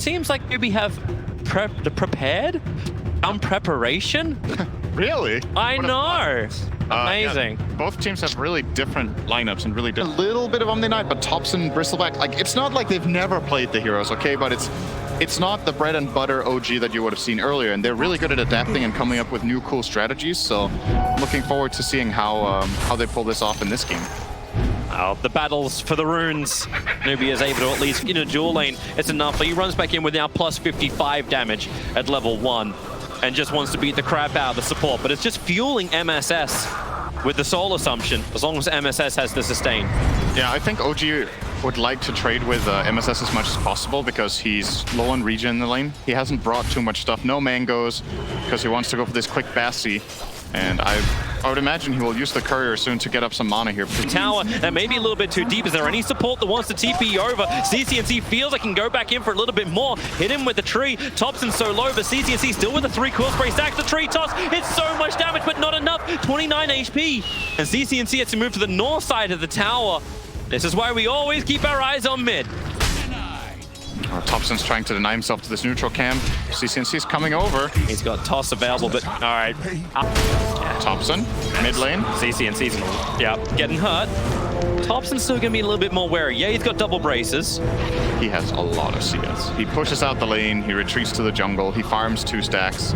Seems like Newbee have prepared? Preparation? Really? I know. Amazing. Yeah, both teams have really different lineups and really different. A little bit of Omni Knight, but TopSon, Bristleback, like it's not like they've never played the heroes, okay? But it's not the bread and butter OG that you would have seen earlier, and they're really good at adapting and coming up with new cool strategies. So, looking forward to seeing how they pull this off in this game. The battles for the runes. Newbee is able to at least in a dual lane. It's enough. But he runs back in with now plus 55 damage at level 1 and just wants to beat the crap out of the support. But it's just fueling MSS with the soul assumption as long as MSS has the sustain. Yeah, I think OG would like to trade with MSS as much as possible because he's low on regen in the lane. He hasn't brought too much stuff. No mangoes because he wants to go for this quick Bassi. And I would imagine he will use the courier soon to get up some mana here. The tower, that may be a little bit too deep. Is there any support that wants to TP over? CCnC feels like he can go back in for a little bit more. Hit him with the tree. TopSon so low, but CCnC still with the 3 quill spray. Stacks the tree toss. It's so much damage, but not enough. 29 HP. And CCnC has to move to the north side of the tower. This is why we always keep our eyes on mid. TopSon's trying to deny himself to this neutral camp. CCnC's coming over. He's got toss available, but all right. TopSon, mid lane. CCnC's getting hurt. TopSon's still gonna be a little bit more wary. Yeah, he's got double braces. He has a lot of CS. He pushes out the lane, he retreats to the jungle, he farms 2 stacks.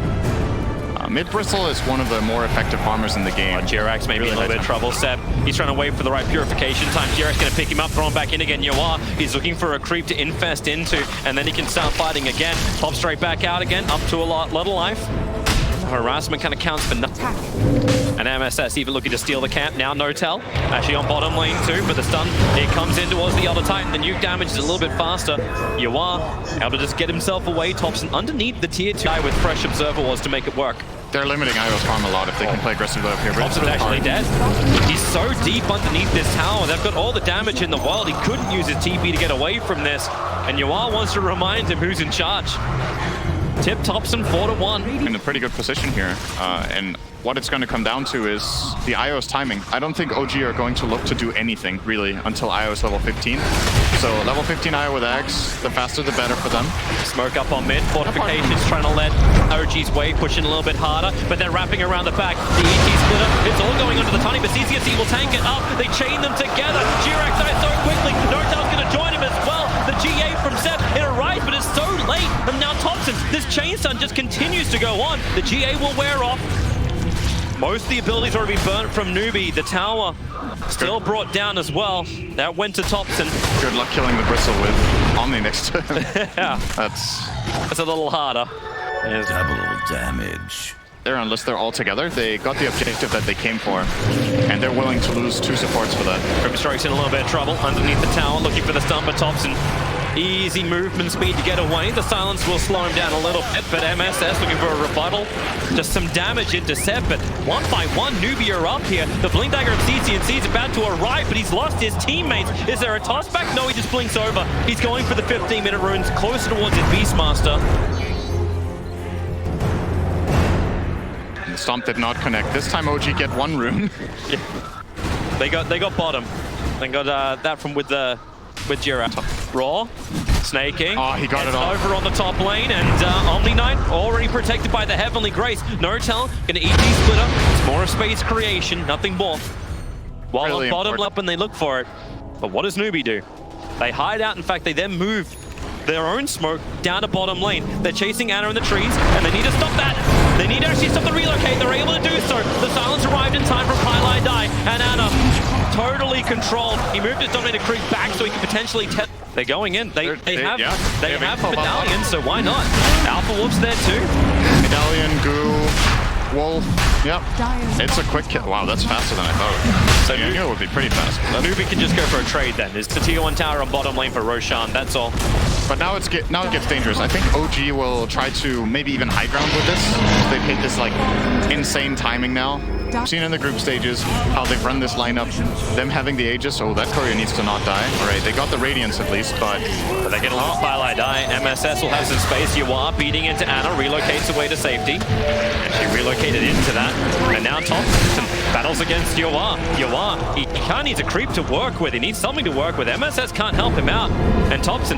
Mid Bristle is one of the more effective farmers in the game. JeraX may be in a little bit of trouble. Seb, he's trying to wait for the right purification time. JeraX going to pick him up, throw him back in again. Yawar, he's looking for a creep to infest into, and then he can start fighting again. Pop straight back out again, up to a lot of life. Harassment kind of counts for nothing. And MSS even looking to steal the camp. Now NoTail, actually on bottom lane too, but the stun, it comes in towards the other Titan. The nuke damage is a little bit faster. Yawar, able to just get himself away. TopSon underneath the tier 2 guy with fresh observer was to make it work. They're limiting Io's farm a lot if they can play aggressively up here. TopSon's actually dead. He's so deep underneath this tower. They've got all the damage in the world. He couldn't use his TP to get away from this. And Yawar wants to remind him who's in charge. Tip TopSon 4-1. In a pretty good position here. And what it's going to come down to is the Io's timing. I don't think OG are going to look to do anything, really, until Io's level 15. So level 15 Io with Axe, the faster the better for them. Smoke up on mid. Fortifications trying to let OG's way, pushing a little bit harder, but then wrapping around the back. The ET splitter, it's all going under the tunnel, but CCnC will tank it up. They chain them together. JeraX dies so quickly. NoTail's going to join him as well. The GA from Seth, it arrives, but it's so late. And now TopSon, this chain stun just continues to go on. The GA will wear off. Most of the abilities already been burnt from Newbee. The tower still brought down as well. That went to TopSon. Good luck killing the Bristle with Omni next to him. Yeah. That's a little harder. Double damage. Unless they're all together, they got the objective that they came for, and they're willing to lose 2 supports for that. Grimstroke's in a little bit of trouble underneath the tower, looking for the stun, but TopSon, easy movement speed to get away. The silence will slow him down a little bit, but MSS looking for a rebuttal. Just some damage into Seb, but 1 by 1, Newbee are up here. The blink dagger of CCnC is about to arrive, but he's lost his teammates. Is there a toss back? No, he just blinks over. He's going for the 15-minute runes, closer towards his Beastmaster. The stomp did not connect. This time OG get 1 rune. Yeah. They got bottom. They got that from with JeraX. Raw, SneyKing. Oh, he got it all. Over on the top lane, and Omni Knight already protected by the Heavenly Grace. NoTail gonna eat the splitter. It's more of space creation, nothing more. While Really on bottom up and they look for it. But what does Newbee do? They hide out. In fact, they then move their own smoke down to bottom lane. They're chasing Ana in the trees, and they need to stop that. They need to actually stop the relocate. They're able to do so. The silence arrived in time from pieliedie, and Ana totally controlled. He moved his dominated creep back so he could potentially test. They're going in. They have Medallion, so why not? Alpha Wolf's there too. Medallion, Goo, Wolf. Yep. It's a quick kill. Wow, that's faster than I thought. So I knew it would be pretty fast. Newbee can just go for a trade then. It's the tier 1 tower on bottom lane for Roshan, that's all. But now it gets dangerous. I think OG will try to maybe even high ground with this. They've hit this like insane timing now. We've seen in the group stages how they've run this lineup. Them having the Aegis, oh, that courier needs to not die. All right, they got the Radiance at least, but they get a lot of pieliedie. MSS will have some space. Yawar beating into Ana, relocates away to safety. And she relocated into that. And now TopSon Battles against Yawar. Yawar, he kind of needs a creep to work with. He needs something to work with. MSS can't help him out. And TopSon,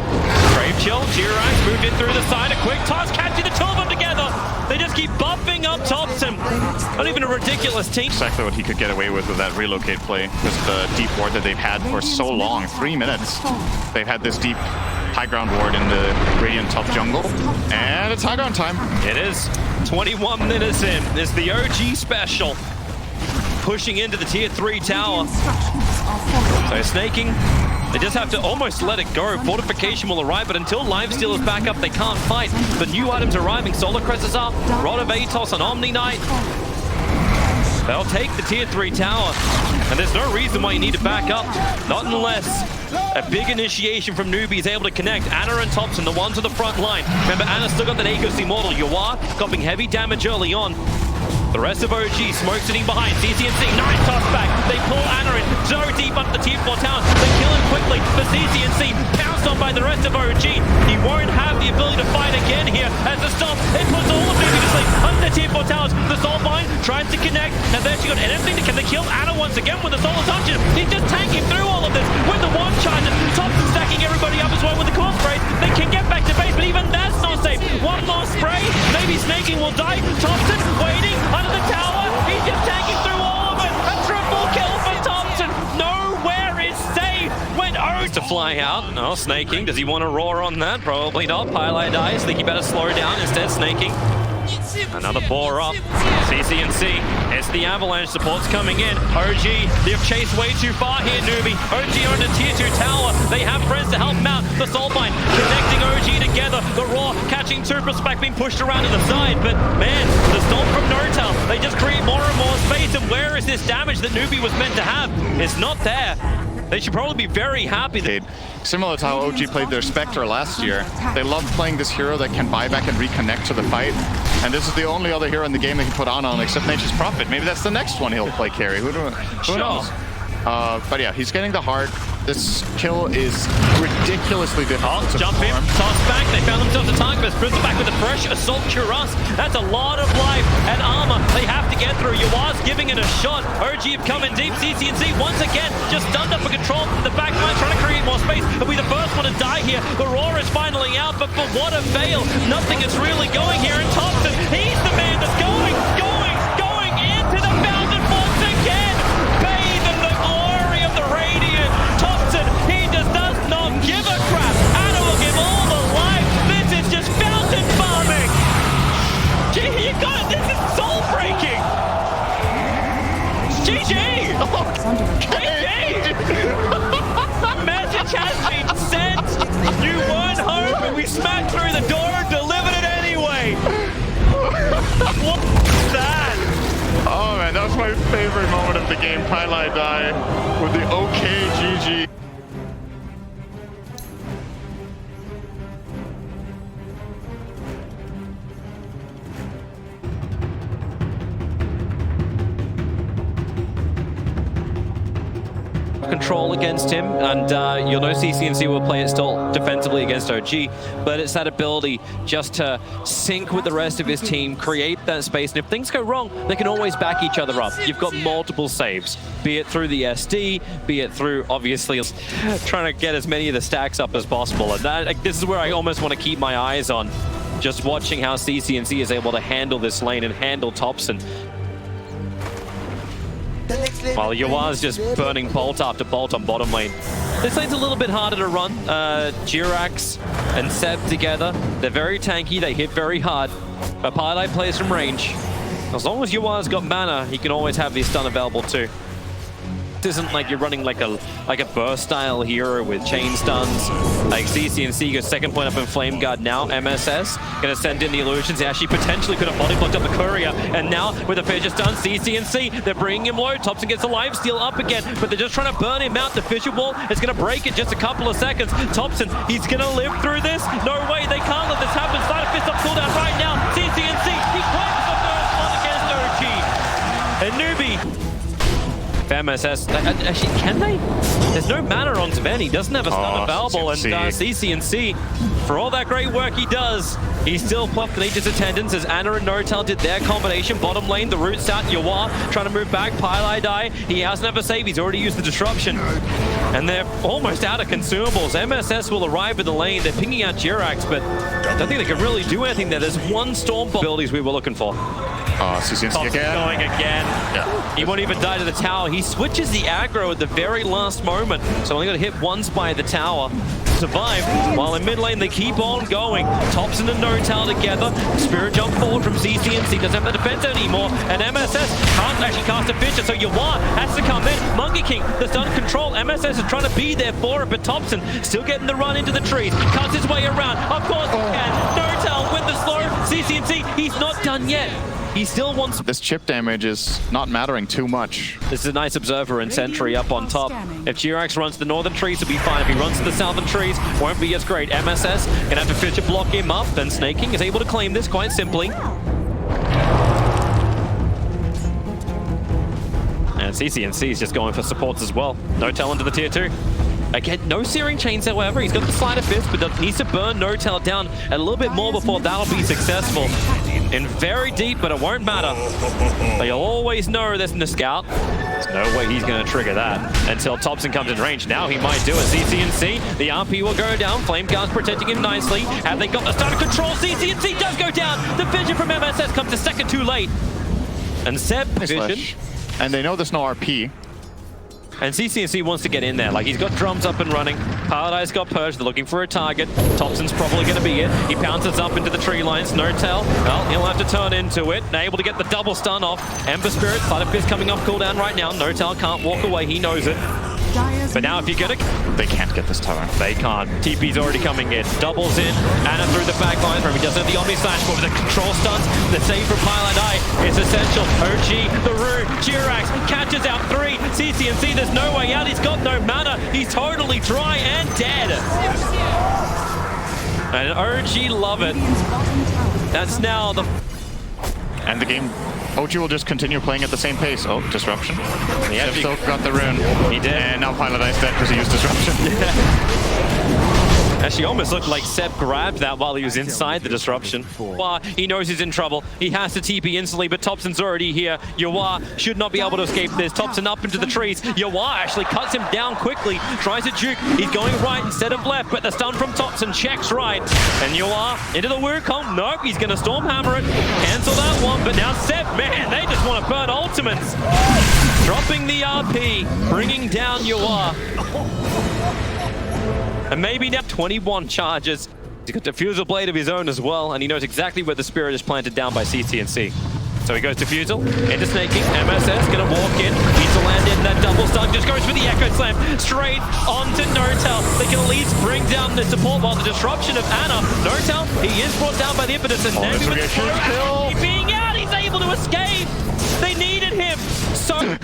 Brave Chill, JeraX moved in through the side. A quick toss, catching the two of them together. They just keep buffing up TopSon. Not even a ridiculous team. Exactly what he could get away with that relocate play. Just the deep ward that they've had for so long. 3 minutes. They've had this deep high ground ward in the Radiant top jungle. And it's high ground time. It is. 21 minutes in. It's the OG special. Pushing into the tier 3 tower. So SneyKing, they just have to almost let it go. Fortification will arrive, but until Lifesteal is back up, they can't fight. But new items arriving. Solar Crest is up. Rod of Atos on Omni Knight. They'll take the tier 3 tower. And there's no reason why you need to back up. Not unless a big initiation from Newbee is able to connect. Ana and TopSon, the ones to the front line. Remember, Ana's still got that Akos Immortal. Yawar copying heavy damage early on. The rest of OG, Smoke sitting behind. CCnC, nice toss back. They pull Ana in so deep up the tier 4 towers. They kill him quickly, but CCnC pounced on by the rest of OG. He won't have the ability to fight again here as the stop. It puts all of Newbee to sleep under the tier 4 towers. The Soulbind tries to connect, and then she got anything. Can they kill Ana once again with the Soul Assumption? He's just tanking through all of this with the one charge. TopSon stacking everybody up as well with the core sprays. They can get back to base, but even that's not safe. One more spray, maybe SneyKing will die. TopSon waiting under the tower. He's just tanking through all of it. A triple kill for TopSon. Nowhere is safe when OG to fly out. No, SneyKing, does he want to roar on that? Probably not. Pieliedie, think he better slow down. Instead, SneyKing. Another bore up. CCnC. It's the Avalanche supports coming in. OG, they've chased way too far here, Newbee. OG are in the tier 2 tower. They have friends to help them out. The Soulbind connecting OG together. The Raw catching two Spec being pushed around to the side. But man, the Storm from NoTail, they just create more and more space. And where is this damage that Newbee was meant to have? It's not there. They should probably be very happy. Similar to how OG played their Spectre last year. They love playing this hero that can buy back and reconnect to the fight. And this is the only other hero in the game they can put on except Nature's Prophet. Maybe that's the next one he'll play carry. Who knows? But yeah, he's getting the heart. This kill is ridiculously difficult to jump in, toss back. They found themselves a target, but Bristle back with a fresh Assault Cuirass. That's a lot of life and armor they have to get through. Yawar's giving it a shot. OG have come in deep. CCnC once again just stunned up for control. The back line trying to create more space. They'll be the first one to die here. The Roar is finally out, but for what a fail. Nothing is really going here. And TopSon, he's the man that's going into the Fountain once again. Bathe in the glory of the Radiant. TopSon, he just does not give a crap. Ana will give all the life. This is just fountain farming. Gee, you got it. This is soul breaking. GG. GG. Message has been sent. You weren't home, but we smacked through the door and delivered it anyway. What's that? Oh man, that was my favorite moment of the game. Pieliedie with the OK GG. Control against him, and you'll know CCnC will play it still defensively against OG, but it's that ability just to sync with the rest of his team, create that space, and if things go wrong, they can always back each other up. You've got multiple saves, be it through the SD, be it through, obviously, trying to get as many of the stacks up as possible, and that, this is where I almost want to keep my eyes on, just watching how CCnC is able to handle this lane and handle TopSon. While Yawar's just burning bolt after bolt on bottom lane. This lane's a little bit harder to run. JeraX and Seb together, they're very tanky, they hit very hard. But Pieliedie plays from range. As long as Yawar's got mana, he can always have the stun available too. This isn't like you're running like a burst style hero with chain stuns. Like CCnC goes second point up in Flame Guard now. MSS gonna send in the illusions. He actually potentially could have body blocked up the courier. And now with a Fissure stun, CCnC, they're bringing him low. TopSon gets a lifesteal up again, but they're just trying to burn him out. The Fissure Wall is gonna break in just a couple of seconds. TopSon, he's gonna live through this. No way, they can't let this happen. Start a fist up cooldown right now. CCnC, he claims the first one against OG. And Newbee. MSS, actually, can they? There's no mana on Sven. He doesn't have a stun available, and CCnC for all that great work he does, he still plucked Nature's attendance as Ana and NoTail did their combination. Bottom lane, the root's out. Yawar trying to move back. pieliedie, he hasn't have a save. He's already used the disruption. And they're almost out of consumables. MSS will arrive in the lane. They're pinging out JeraX, but I don't think they can really do anything there. There's one storm abilities we were looking for. CCnC again. Going again. Yeah. He won't even die to the tower. He switches the aggro at the very last moment. So only got to hit once by the tower. Survive. While in mid lane, they keep on going. TopSon and NoTail together. Spirit jump forward from CCnC. Doesn't have the defense anymore. And MSS can't actually cast a Fisher. So Yawar has to come in. CCnC, the stun control. MSS is trying to be there for it. But TopSon still getting the run into the trees. Cuts his way around. Of course he can. NoTail with the slow. CCnC, he's not done yet. He still wants... This chip damage is not mattering too much. This is a nice observer and sentry up on top. If JeraX runs to the northern trees, he'll be fine. If he runs to the southern trees, won't be as great. MSS gonna have to Fisher block him up. Then SneyKing is able to claim this quite simply. And CCnC is just going for supports as well. NoTail into the tier 2. Again, no searing chains, however. He's got the sleight of fist, but needs to burn NoTail down a little bit more before that'll be successful. In very deep, but it won't matter. They'll always know there's the scout. There's no way he's going to trigger that until TopSon comes in range. Now he might do it. CCnC, the RP will go down. Flameguard's protecting him nicely. Have they got the start of control? CCnC does go down. The vision from MSS comes a second too late. And Seb vision. And they know there's no RP. And CCnC wants to get in there. Like, he's got drums up and running. pieliedie's got purged. They're looking for a target. TopSon's probably going to be it. He pounces up into the tree lines. NoTail, well, he'll have to turn into it. And able to get the double stun off. Ember Spirit, Sleight of Fist coming off cooldown right now. NoTail can't walk away. He knows it. But now if you get it, they can't get this tower. They can't. TP's already coming in. Doubles in. Ana through the back line. He doesn't have the Omni Slash, but with the control stuns, the save from pieliedie is essential. OG, the rune, JeraX catches out 3. CCnC, there's no way out. He's got no mana. He's totally dry and dead. And OG love it. That's now the... And the game... OG will just continue playing at the same pace. Oh, disruption. He Seb still got the rune. He did. And now pieliedie's dead because he used disruption. Actually, almost looked like Seb grabbed that while he was inside the disruption. Yawar, he knows he's in trouble. He has to TP instantly, but TopSon's already here. Yawar should not be able to escape this. TopSon up into the trees. Yawar actually cuts him down quickly. Tries to juke. He's going right instead of left, but the stun from TopSon checks right. And Yawar into the Wukong. Nope, he's going to Stormhammer it. Cancel that one, but now Seb, man, they just want to burn ultimates. Dropping the RP, bringing down Yawar. And maybe now 21 charges. He's got Diffusal Blade of his own as well, and he knows exactly where the Spirit is planted down by CCnC. So he goes Diffusal into SneyKing. MSS gonna walk in, needs to land in that double stun, just goes for the Echo Slam straight onto NoTail. They can at least bring down the support while the disruption of Ana. NoTail, he is brought down by the impetus, and now with the kill. Being out, he's able to escape. They needed him. So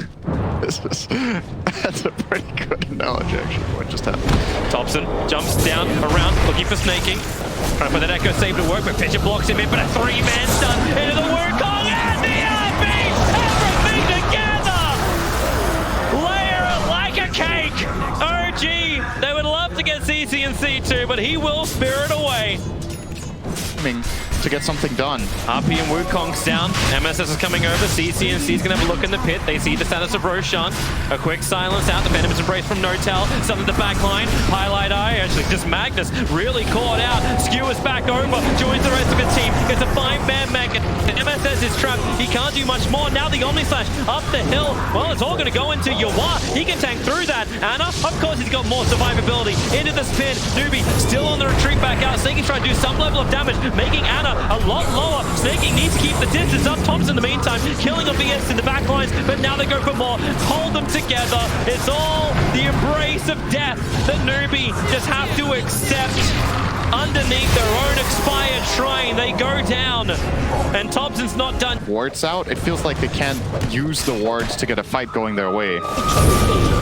that's a pretty good analogy, actually, what just happened. TopSon jumps down, around, looking for SneyKing. Trying to put that Echo Save to work, but Fisher blocks him in, but a 3-man stun into the Wukong, and the RP! Everything together! Layer it like a cake! OG, they would love to get CCnC too, but he will spirit away. To get something done. RP and Wukong's down. MSS is coming over. CCnC's gonna have a look in the pit. They see the status of Roshan. A quick silence out. The Venomous Embrace from NoTail. Something the back line. pieliedie, actually just Magnus really caught out. Skewers back over. Joins the rest of his team. Gets a 5-man mech. MSS is trapped. He can't do much more. Now the Omni Slash up the hill. Well, it's all gonna go into Yawar. He can tank through that. Ana, of course, he's got more survivability. Into the spin. Newbee still on the retreat back out. SneyKing's trying to do some level of damage, making Ana a lot lower. SneyKing needs to keep the distance up. TopSon in the meantime, killing the BS in the back lines, but now they go for more. Hold them together. It's all the embrace of death that Newbee just have to accept. Underneath their own expired shrine, they go down, and TopSon's not done. Wards out, it feels like they can't use the wards to get a fight going their way.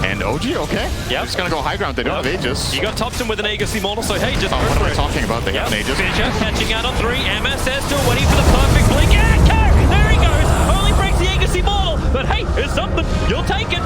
And OG, okay. Yep. Just gonna go high ground, they don't have Aegis. You got TopSon with an Aegis Immortal, so hey, just what am I talking about? They have an Aegis. Fisher catching out on 3, MSS still waiting for the perfect blink. There he goes! Only breaks the Aegis Immortal, but hey, it's something. You'll take it.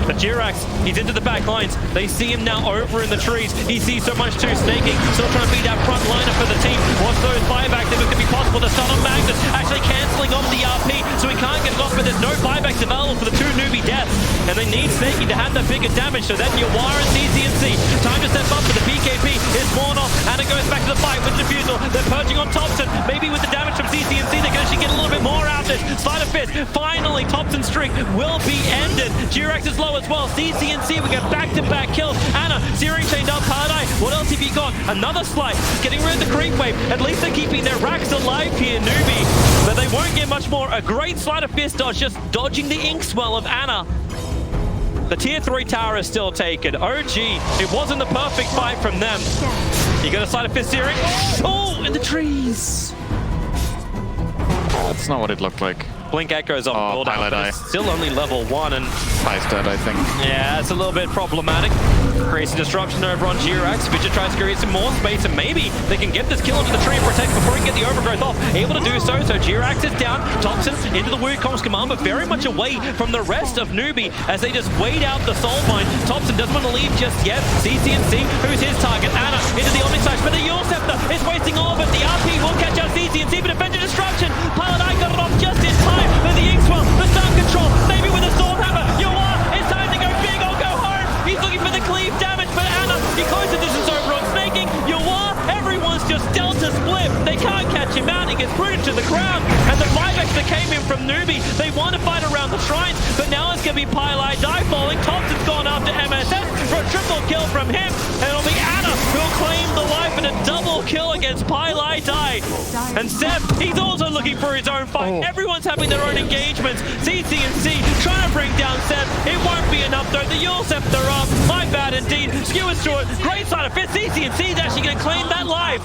But JeraX, he's into the back lines. They see him now over in the trees. He sees so much too. SneyKing still trying to beat that front liner for the team. What's those buybacks if it could be possible to start on Magnus, actually cancelling off the RP, so he can't get it off, but there's no buybacks available for the two Newbee deaths. And they need SneyKing to have that bigger damage, so then Yawar and CCnC. Time to step up for the BKB. Is worn off, and it goes back to the fight with Diffusal. They're purging on TopSon. Maybe with the damage from CCnC, they can actually get a little bit more out of this. Sleight of fist. Finally, TopSon's streak will be ended. JeraX is low as well. CCnC, we get back-to-back kills. Anna, Searing chained up, pieliedie. What else have you got? Another slice. Getting rid of the creep wave. At least they're keeping their racks alive here, Newbee. But they won't get much more. A great sleight of fist dodge, just dodging the ink swell of Anna. The tier 3 tower is still taken. OG, it wasn't the perfect fight from them. You got a sleight of fist Searing. Oh, in the trees. That's not what it looked like. Blink echoes on cooldown, but it's still only level 1, and Pie's dead, I think. yeah, it's a little bit problematic. Creates a disruption over on JeraX. Fidget tries to create some more space, and maybe they can get this kill into the tree and protect before he can get the overgrowth off. Able to do so, so JeraX is down. TopSon into the Wukong's command, but very much away from the rest of Newbee as they just wait out the soul mine. TopSon doesn't want to leave just yet. CCnC, who's his target? Anna into the Omni Slash, but the Yawar Scepter is wasting all of it. The RP will catch out CCnC, but defender destruction. pieliedie got it off just in time. But the Inkswell, the stun control, maybe with a Storm Hammer. Yawar, it's time to go big or go home. He's looking for the cleave damage, but Anna, he closes the distance over on SneyKing. Yawar, everyone's just delta split. They can't catch him out. He gets rooted to the ground. And the buybacks that came in from Newbee, they want to fight around the shrines, but now it's going to be pieliedie falling. TopSon's gone after MSS for a triple kill from him, and it'll be Anna who'll claim the life in a double kill against pieliedie. And Seb, he's also looking for his own fight. Everyone's having their own engagements. CCnC trying to bring down Seb. It won't be enough though. The Yawar Scepter up. My bad indeed. Skewers through it. Great side of fist. CCnC is actually going to claim that life.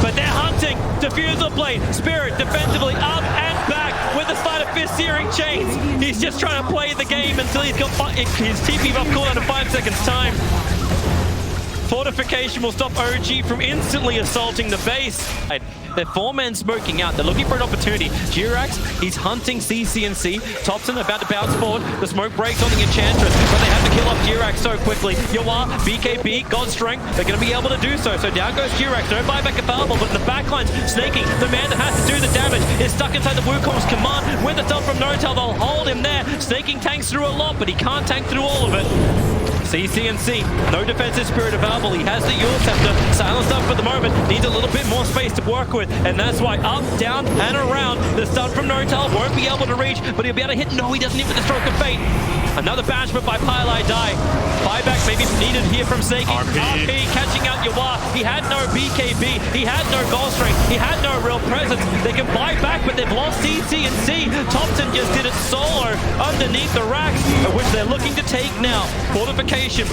But they're hunting. Diffusal blade. Spirit defensively up and back with the sleight of fist Searing chains. He's just trying to play the game until he's got his TP buff cooldown in 5 seconds time. Fortification will stop OG from instantly assaulting the base. They're 4 men smoking out. They're looking for an opportunity. JeraX, he's hunting CCnC. TopSon about to bounce forward. The smoke breaks on the Enchantress, but they have to kill off JeraX so quickly. Yawar, BKB, God Strength, they're going to be able to do so. So down goes JeraX. No buyback available, but in the backlines, SneyKing, the man that has to do the damage, is stuck inside the Wukong's command. With the stuff from NoTail, they'll hold him there. SneyKing tanks through a lot, but he can't tank through all of it. CCnC, no defensive spirit available. He has the Yawar Scepter, silenced up for the moment, needs a little bit more space to work with, and that's why up, down, and around. The stun from NoTail won't be able to reach, but he'll be able to hit. No, he doesn't even the stroke of fate. Another banishment by pieliedie. Buyback maybe needed here from SneyKing. RP catching out Yawar. He had no BKB. He had no goal strength. He had no real presence. They can buy back, but they've lost CCnC. TopSon just did it solo underneath the racks, which they're looking to take now. Fortification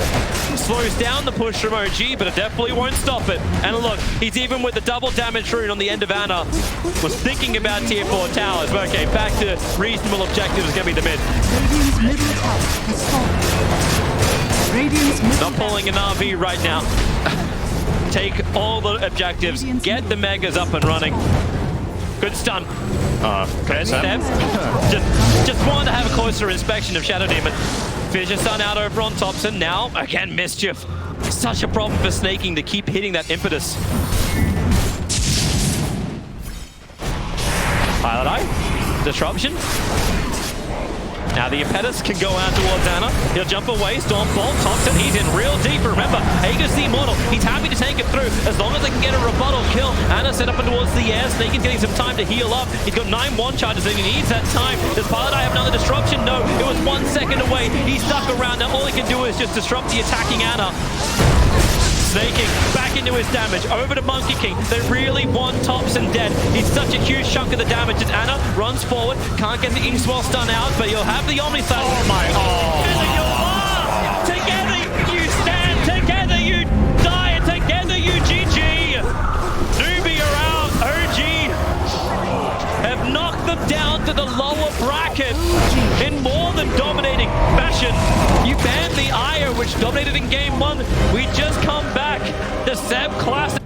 slows down the push from OG, but it definitely won't stop it. And look, he's even with the double damage rune on the end of Anna. Was thinking about tier 4 towers, but okay, back to reasonable objectives is going to be the mid. Not pulling an RV right now. Take all the objectives, get the megas up and running. Good stun. Good step. Just wanted to have a closer inspection of Shadow Demon. Fissure stun out over on TopSon. Now, again, Mischief. Such a problem for SneyKing to keep hitting that impetus. pieliedie. Disruption. Now the impetus can go out towards Anna. He'll jump away. Stormbolt. TopSon, he's in real deep. Remember, Aegis the Immortal. He's happy to take it through as long as they can get a rebuttal kill. Anna set up and towards the air. SneyKing's getting some time to heal up. He's got 9 1 charges and he needs that time. Does pieliedie have another disruption? No. It was 1 second away. He's stuck around. Now all he can do is just disrupt the attacking Anna. SneyKing back into his damage, over to Monkey King. They really want TopSon dead. He's such a huge chunk of the damage as Anna runs forward, can't get the Inkswell stun out, but you'll have the Omni Slash. Oh my god! Together you stand, together you die, and together you GG. Newbee are out, OG have knocked them down to the lower bracket in more than dominating fashion. You banned the Ire, which dominated in game 1. We just come back. The Seb Classic.